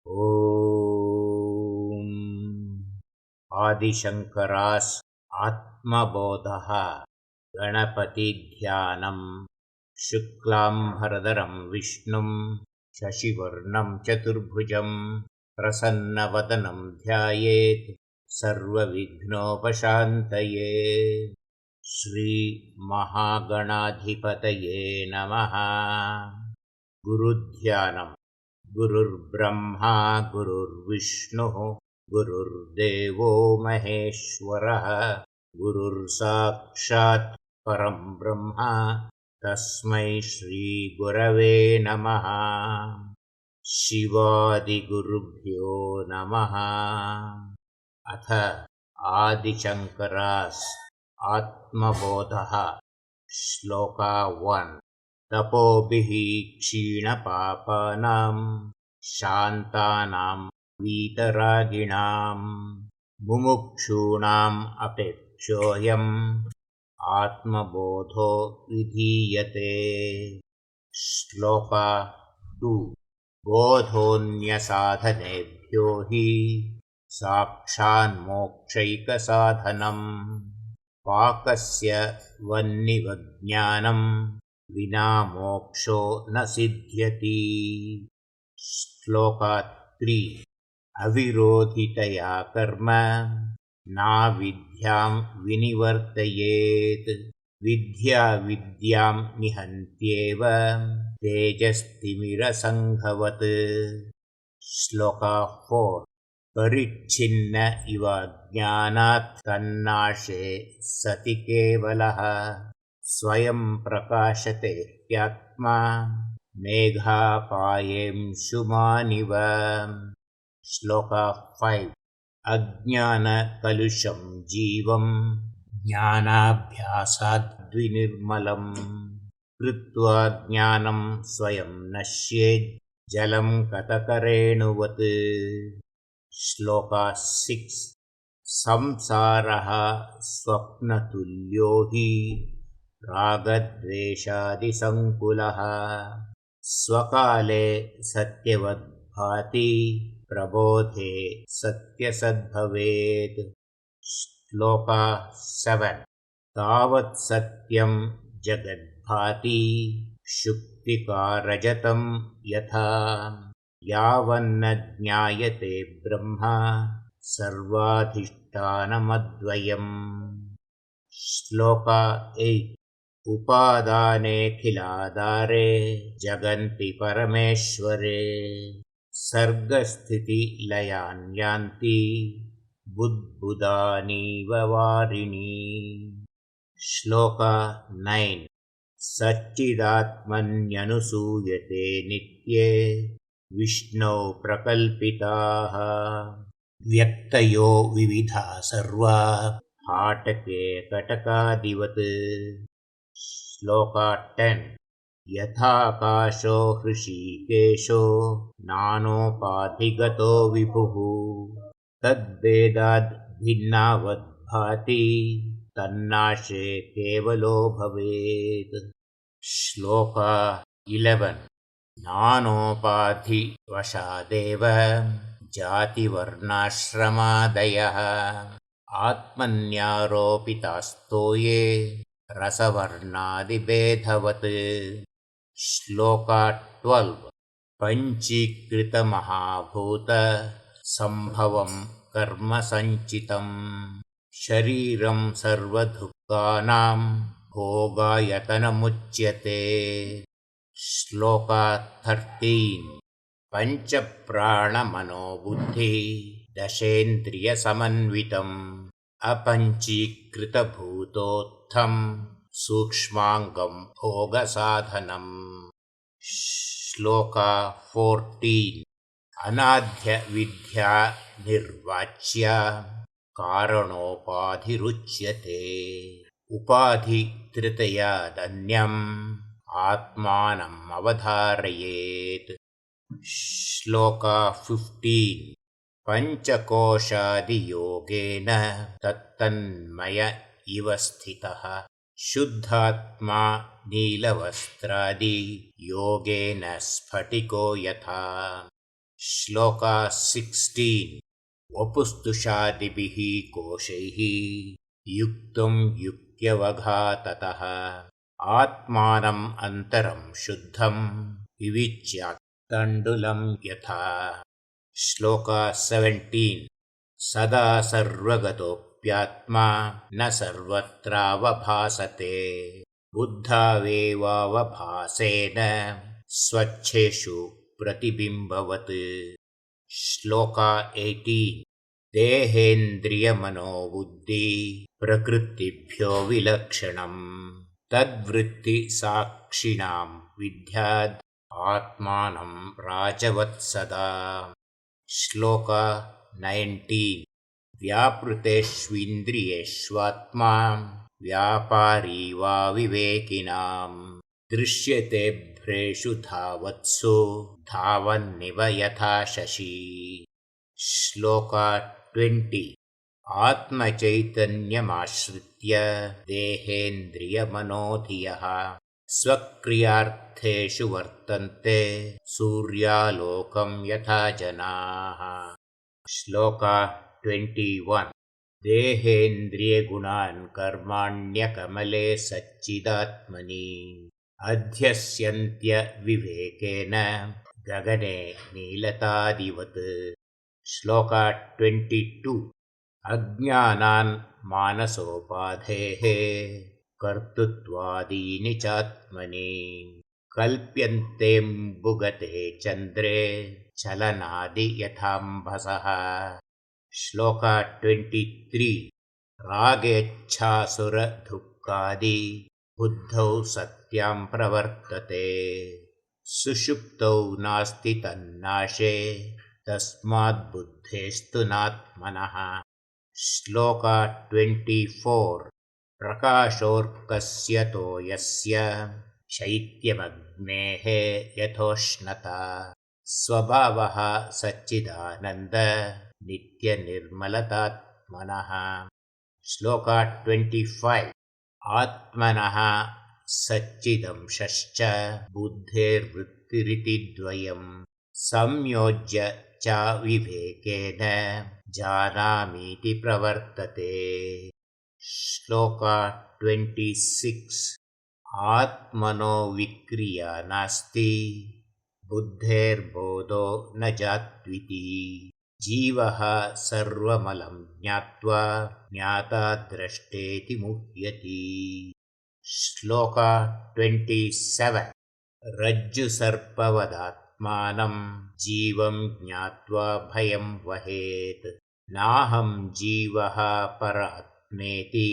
ॐ आदिशङ्करास् आत्मबोधः गणपतिध्यानम् शुक्लाम्भरधरं विष्णुं शशिवर्णं चतुर्भुजं प्रसन्नवदनं ध्यायेत् सर्वविघ्नोपशान्तये। श्रीमहागणाधिपतये नमः। गुरुध्यानम्। गुरुर्ब्रह्मा गुरुर्विष्णुः गुरुर्देवो महेश्वरः गुरुर्साक्षात् परं ब्रह्म तस्मै श्रीगुरवे नमः। शिवादिगुरुभ्यो नमः। अथ आदिशङ्करास् आत्मबोधः श्लोका 1। तपोभिः क्षीणपापानां शान्तानां वीतरागिणां मुमुक्षूणाम् अपेक्षोऽयम् आत्मबोधो विधीयते। श्लोका 2। बोधोऽन्यसाधनेभ्यो हि साक्षान्मोक्षैकसाधनम् पाकस्य वह्निवज्ञानं विना मोक्षो न सिद्ध्यति। श्लोका 3। अविरोधितया कर्म नाविद्यां विनिवर्तयेत् विद्या विद्यां निहन्त्येव तेजस्तिमिरसङ्घवत्। श्लोका 4। परिच्छिन्न इव ज्ञानात् तन्नाशे सति केवलः स्वयं प्रकाशते ह्यात्मा मेघापायेंशुमानिव। श्लोका 5। अज्ञानकलुषं जीवं ज्ञानाभ्यासाद्विनिर्मलं कृत्वा ज्ञानं स्वयं नश्येत् जलं कतकरेणुवत्। श्लोका 6। संसारः स्वप्नतुल्यो हि रागद्वेषादिसङ्कुलः स्वकाले सत्यवद्भाति प्रबोधे सत्यसद्भवेत्। श्लोका 7। तावत् सत्यं जगद्भाति शुक्तिकारजतं यथा यावन्न ज्ञायते ब्रह्म सर्वाधिष्ठानमद्वयम्। श्लोका 8। उपादानेऽखिलाधारे जगन्ति परमेश्वरे सर्गस्थितिलयान् यान्ति बुद्बुदानीव वारिणि। श्लोका 9। सच्चिदात्मन्यनुसूयते नित्ये विष्णौ प्रकल्पिताः व्यक्तयो विविधा सर्वा हाटके कटकादिवत्। श्लोका 10। यथाकाशो हृषीकेशो नानोपाधिगतो विभुः तद्भेदाद् भिन्नावद्भाति तन्नाशे केवलो भवेत्। श्लोका 11। नानोपाधिवशादेव जातिवर्णाश्रमादयः आत्मन्यारोपितास्तो ये रसवर्णादिभेदवत्। श्लोका 12। पञ्चीकृतमहाभूत सम्भवं कर्म सञ्चितं शरीरं सर्वदुःखानां भोगायतनमुच्यते। श्लोका 13। पञ्चप्राणमनोबुद्धि दशेन्द्रियसमन्वितम् अपञ्चीकृतभूतोत्थं सूक्ष्माङ्गं भोगसाधनम्। श्लोका 14। अनाद्यविद्या निर्वाच्य कारणोपाधिरुच्यते उपाधितृतयादन्यम् आत्मानम् अवधारयेत्। श्लोका 15। पञ्चकोशादियोगेन तत्तन्मय इव स्थितः शुद्धात्मा नीलवस्त्रादि योगेन स्फटिको यथा। श्लोका 16 वपुस्तुषादिभिः कोशैः युक्तं युक्त्यवघाततः आत्मानम् अन्तरं शुद्धं विविच्य तण्डुलं यथा। श्लोका 17 सदा सर्वगतोऽप्यात्मा न सर्वत्रावभासते बुद्धावेवावभासेन स्वच्छेषु प्रतिबिम्बवत्। श्लोका 18 देहेन्द्रियमनोबुद्धि प्रकृतिभ्यो विलक्षणम् तद्वृत्तिसाक्षिणां विद्याद् आत्मानं राजवत्सदा। श्लोका 19 व्यापृतेष्विन्द्रियेष्वात्मा व्यापारी वा विवेकिनां दृश्यते भ्रेषु धावत्सु धावन्निव यथा शशी। श्लोका 20 आत्मचैतन्यमाश्रित्य देहेन्द्रियमनोधियः स्वक्रियार्थेषु वर्तन्ते सूर्यालोकं यथा जनाः। श्लोका 21 देहेन्द्रियगुणान् कर्माण्यकमले सच्चिदात्मनि अध्यस्यन्त्य विवेकेन गगने नीलतादिवत्। श्लोका 22 अज्ञानान् मानसोपाधेः कर्तृत्वादीनि चात्मनि कल्प्यन्तेऽम्बुगते चन्द्रे चलनादि यथाम्भसः। श्लोका 23 रागेच्छासुरधुक्कादि बुद्धौ सत्यां प्रवर्तते सुषुप्तौ नास्ति तन्नाशे तस्माद्बुद्धेस्तु नात्मनः। श्लोका 24 प्रकाशोऽर्कस्य तो यस्य शैत्यमग्नेः यथोष्णता स्वभावः सच्चिदानन्द नित्यनिर्मलतात्मनः। श्लोका 25 आत्मनः सच्चिदंशश्च बुद्धेर्वृत्तिरिति द्वयम् संयोज्य च विवेकेन जानामीति प्रवर्तते। श्लोका 26 आत्मनो विक्रिया नास्ति बुद्धेर्बोधो न जात्विति जीवः सर्वमलं ज्ञात्वा ज्ञाता द्रष्टेति मुह्यति। श्लोका 27 रज्जुसर्पवदात्मानं जीवं ज्ञात्वा भयं वहेत् नाहं जीवः परात्मेति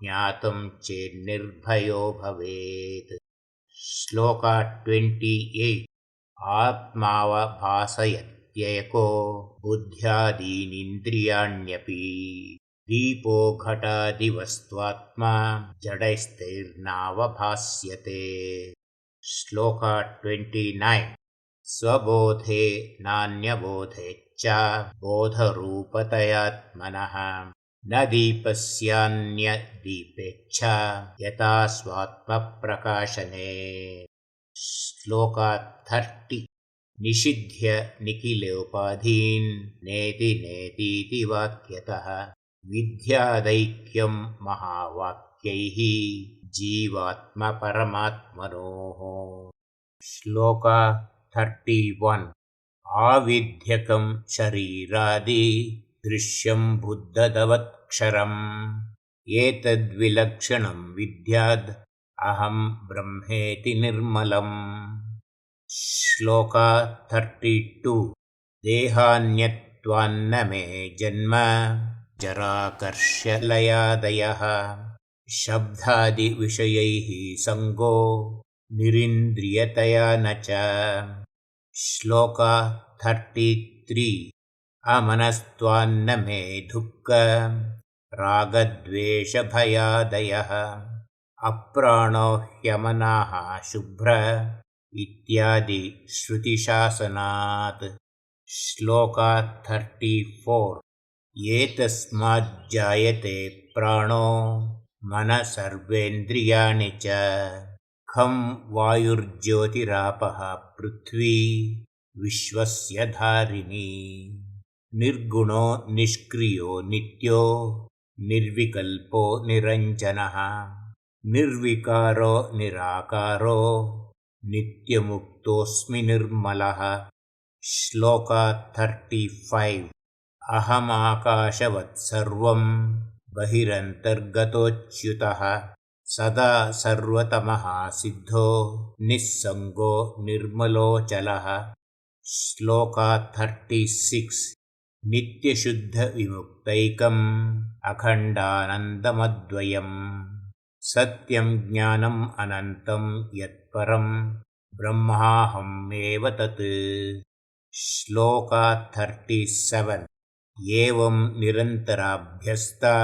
ज्ञातं चेन्निर्भयो भवेत्। श्लोका 28 आत्मावभासयत्येको बुद्ध्यादीनिन्द्रियाण्यपि दीपो घटादिवस्त्वात्मा जडैस्तैर्नावभास्यते। श्लोका 29 स्वबोधे नान्यबोधेच्च बोधरूपतयात्मनः न दीपस्यान्यदीपेच्छ यथा स्वात्मप्रकाशने। श्लोका 30 निषिध्य निखिलोपाधीन् नेति नेतीति वाक्यतः विद्यादैक्यं महावाक्यैः जीवात्मपरमात्मनोः। श्लोका 31 आविध्यकं शरीरादि दृश्यं बुद्धदवत्क्षरम् एतद्विलक्षणं विद्याद् अहं ब्रह्मेति निर्मलम्। श्लोका 32 देहान्यत्वान्न मे जन्म जराकर्षलयादयः शब्दादिविषयैः संगो निरिन्द्रियतया न च। श्लोका 33 अमनस्त्वान्न मे दुःख रागद्वेषभयादयः अप्राणो ह्यमनाः शुभ्र इत्यादि श्रुतिशासनात्। श्लोका 34 एतस्माज्जायते प्राणो मनः सर्वेन्द्रियाणि च खं वायुर्ज्योतिरापः पृथ्वी विश्वस्य धारिणी निर्गुणो निष्क्रियो नित्यो निर्विकल्पो निरञ्जनः निर्विकारो निराकारो नित्यमुक्तोऽस्मि निर्मलः श्लोका 35 अहमाकाशवत् सर्वं बहिरन्तर्गतोऽच्युतः सदा सर्वतमः सिद्धो निस्सङ्गो निर्मलोऽचलः श्लोका 36 नित्यशुद्धविमुक्तैकम् अखण्डानन्दमद्वयम् सत्यं ज्ञानम् अनन्तं यत्परं ब्रह्माहमेव तत् श्लोका 37 एवं निरन्तराभ्यस्ता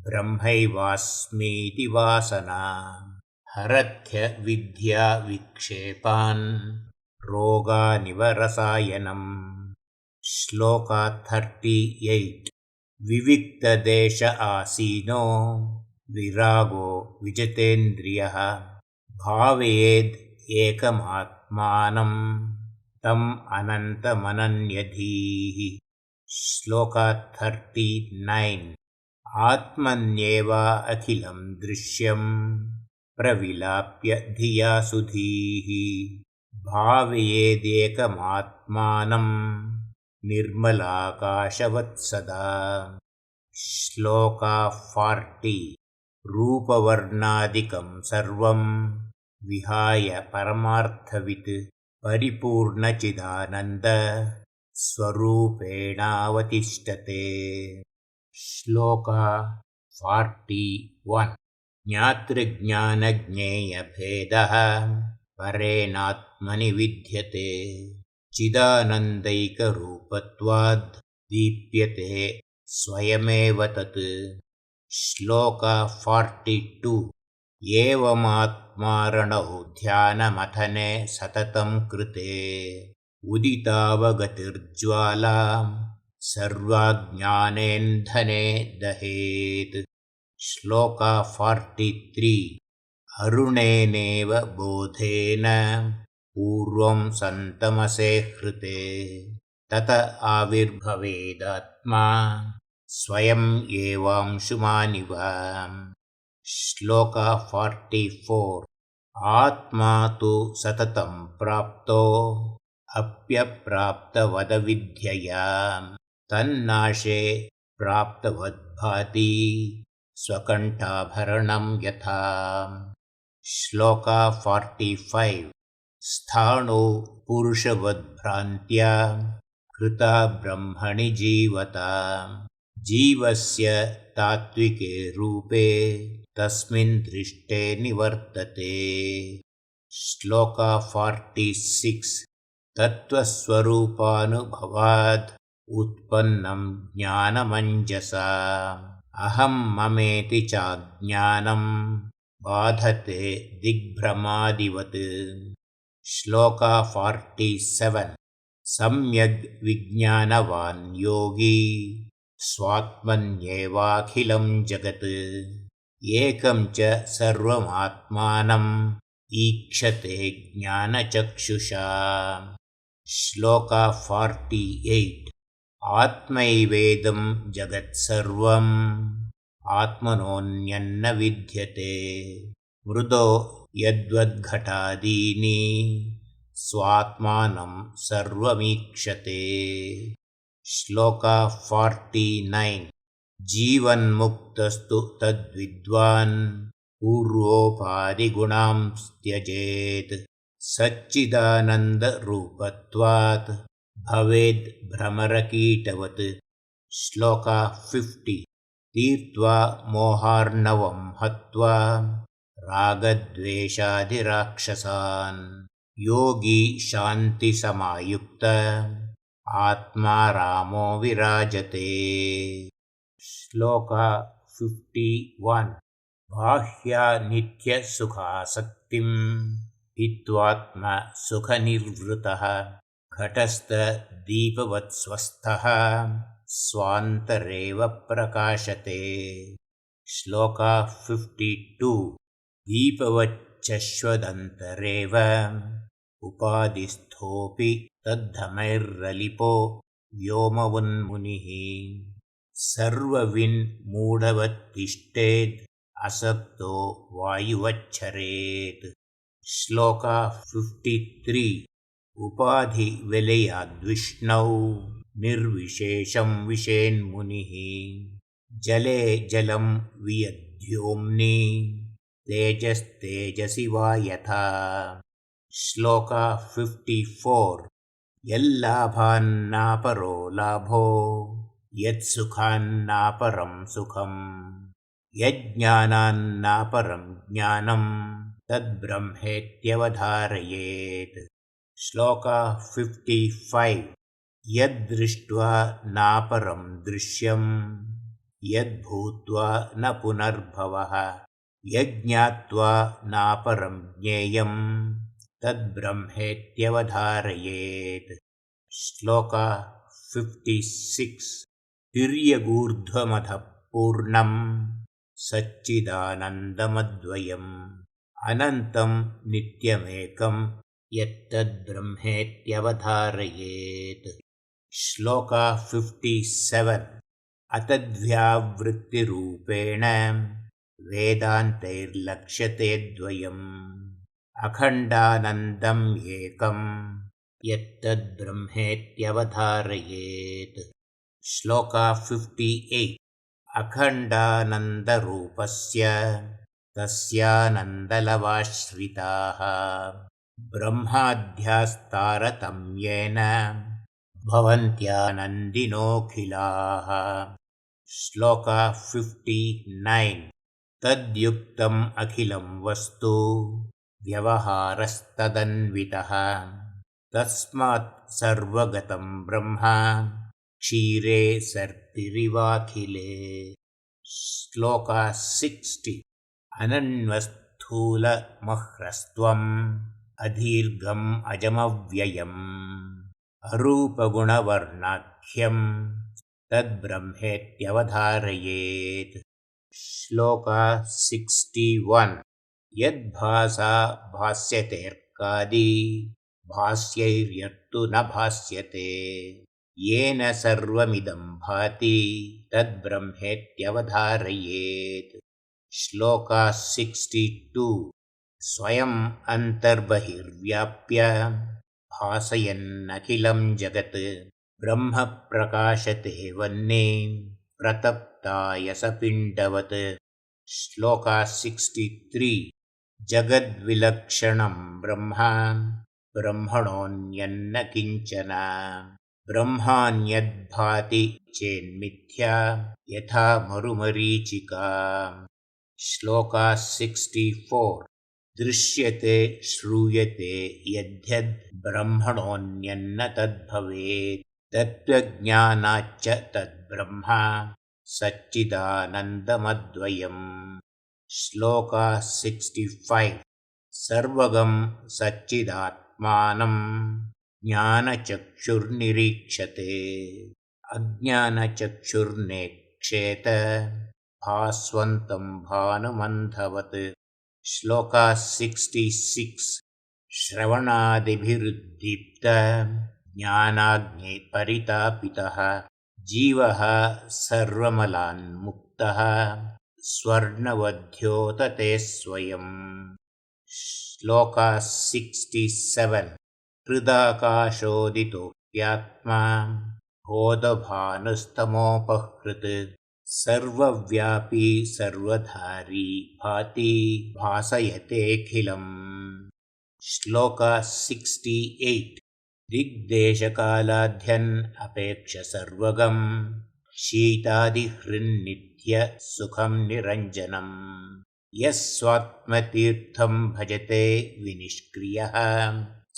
ब्रह्मैवास्मीति वासना हरत्य विद्या विक्षेपान् रोगानिवरसायनम् श्लोका 38 विविक्तदेश आसीनो विरागो विजितेन्द्रियः भावयेद् एकमात्मानं तम् अनन्तमनन्यधीः श्लोका 39 आत्मन्येव अखिलं दृश्यं प्रविलाप्य धिया सुधीः भावयेदेकमात्मानं निर्मलाकाशवत् सदा श्लोका 40 रूपवर्णादिकं सर्वं विहाय परमार्थवित् परिपूर्णचिदानन्द स्वरूपेणावतिष्ठते श्लोका 41 ज्ञातृज्ञानज्ञेयभेदः परेणात्मनि विद्यते चिदानन्दैकरूपत्वाद् दीप्यते स्वयमेव तत् श्लोका 42 एवमात्मारणौ ध्यानमथने सततं कृते उदितावगतिर्ज्वाला सर्वाज्ञानेन्धने दहेत् श्लोका 43 अरुणेनेव बोधेन पूर्वं सन्तमसे हृते तत आविर्भवेदात्मा स्वयं एवांशुमानिव श्लोका 44 आत्मा तु सततं प्राप्तो अप्यप्राप्तवदविद्यया तन्नाशे प्राप्तवद्भाति स्वकण्ठाभरणं यथा श्लोका 45 स्थाणु पुरुषवद्भ्रान्त्या कृता ब्रह्मणि जीवता जीवस्य तात्विके रूपे तस्मिन् दृष्टे निवर्तते श्लोका 46 तत्त्वस्वरूपानुभवाद् उत्पन्नं ज्ञानमञ्जसा अहं ममेति चाज्ञानं बाधते दिग्भ्रमादिवत् श्लोका 47 सम्यग् विज्ञानवान् योगी स्वात्मन्येवाखिलं जगत् एकं च सर्वमात्मानं ईक्षते ज्ञानचक्षुषा श्लोका 48 आत्मैवेदं जगत्सर्वम् आत्मनोऽन्यन्न विद्यते मृदो यद्वद्घटादीनि स्वात्मानं सर्वमीक्षते श्लोका 49 जीवन्मुक्तस्तु तद्विद्वान् पूर्वोपाधिगुणां त्यजेत् सच्चिदानन्दरूपत्वात् भवेद् भ्रमरकीटवत् श्लोका 50 तीर्त्वा मोहार्णवं हत्वा रागद्वेषादिराक्षसान् योगी शान्तिसमायुक्त आत्मा रामो विराजते श्लोका 51 बाह्या नित्यसुखासक्तिं हित्वात्मसुखनिर्वृतः घटस्थदीपवत्स्वस्थः स्वान्तरेव प्रकाशते श्लोका 52 दीपवच्चश्वदन्तरेव उपाधिस्थोऽपि तद्धमैर्रलिपो व्योमवन्मुनिः सर्वविन्मूढवत्तिष्ठेद् असक्तो वायुवच्छरेत् श्लोका 53 उपाधिविलयाद्विष्णौ निर्विशेषं विशेन्मुनिः जले जलं वियद्योम्नि तेजस्तेजसि वा यथा श्लोका 54 यल्लाभान्नापरो लाभो यत्सुखान्नापरं सुखम् यज्ञानान्नापरं ज्ञानं तद्ब्रह्मेत्यवधारयेत् श्लोका 55 यद्दृष्ट्वा नापरं दृश्यं यद्भूत्वा न पुनर्भवः यज्ञात्वा नापरं ज्ञेयं तद्ब्रह्मेत्यवधारयेत् श्लोका 56 तिर्यगूर्ध्वमधः पूर्णं सच्चिदानन्दमद्वयम् अनन्तं नित्यमेकं यत्तद्ब्रह्मेत्यवधारयेत् श्लोका 57 अतद्व्यावृत्तिरूपेण वेदान्तैर्लक्ष्यते द्वयम् अखण्डानन्दम् एकं यत्तद्ब्रह्मेत्यवधारयेत् श्लोका 58 अखण्डानन्दरूपस्य तस्यानन्दलवाश्रिताः ब्रह्माद्यास्तारतम्येन भवन्त्यानन्दिनोऽखिलाः श्लोका 59 तद्युक्तम् अखिलं वस्तु व्यवहारस्तदन्वितः तस्मात् सर्वगतं ब्रह्म क्षीरे सर्पिरिवाखिले श्लोका 60 अनन्वस्थूलमह्रस्त्वम् अदीर्घम् अजमव्ययम् अरूपगुणवर्णाख्यं तद्ब्रह्मेत्यवधारयेत् श्लोका 61 यद्भासा भास्यतेऽर्कादि भास्यैर्यत्तु न भास्यते येन सर्वमिदं भाति तद्ब्रह्मेत्यवधारयेत् श्लोका 62 स्वयम् अन्तर्बहिर्व्याप्य भासयन्नखिलं जगत् ब्रह्म प्रकाशते वह्नि प्रतप्तायसपिण्डवत् श्लोका 63 जगद्विलक्षणं ब्रह्म ब्रह्मणोऽन्यन्न किञ्चन ब्रह्मान्यद्भाति चेन्मिथ्या यथा मरुमरीचिका श्लोका 64 दृश्यते श्रूयते यद्यद् ब्रह्मणोऽन्यन्न तद्भवेत् तत्त्वज्ञानाच्च तद्ब्रह्म सच्चिदानन्दमद्वयम् श्लोका 65 सर्वगं सच्चिदात्मानं ज्ञानचक्षुर्निरीक्षते अज्ञानचक्षुर्नेक्षेत भास्वन्तं भानुमन्धवत् श्लोका 66 श्रवणादिभिरुद्दीप्त ज्ञानाग्निपरितापितः जीवः सर्वमलान्मुक्तः स्वर्णवध्योतते स्वयम् श्लोका 67 हृदाकाशोदितोऽप्यात्मा बोधभानुस्तमोपहृत् सर्वव्यापी सर्वधारी भाति भासयतेऽखिलम् श्लोका 68 दिग्देशकालाध्यन् अपेक्ष सर्वगं शीतादिहृन्नित्य सुखं निरञ्जनम् यः स्वात्मतीर्थं भजते विनिष्क्रियः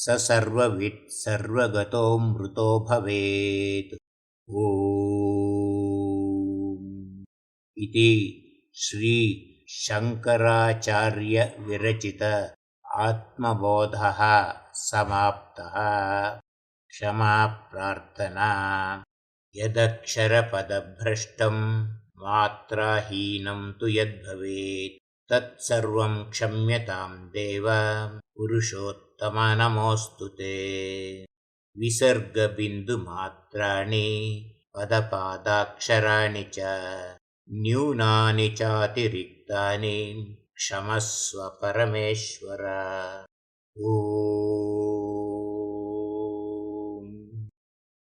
स सर्ववित् सर्वगतो मृतो भवेत् इति श्री शंकराचार्य विरचित आत्मबोधः समाप्तः। क्षमा प्रार्थना। यदक्षरपदभ्रष्टं मात्राहीनं तु यद्भवेत् तत्सर्वं क्षम्यतां देव। पुरुषोत्तम नमोऽस्तु ते। विसर्गबिन्दुमात्राणि पदपादाक्षराणि च न्यूनानि चातिरिक्तानि क्षमस्व परमेश्वर। ॐ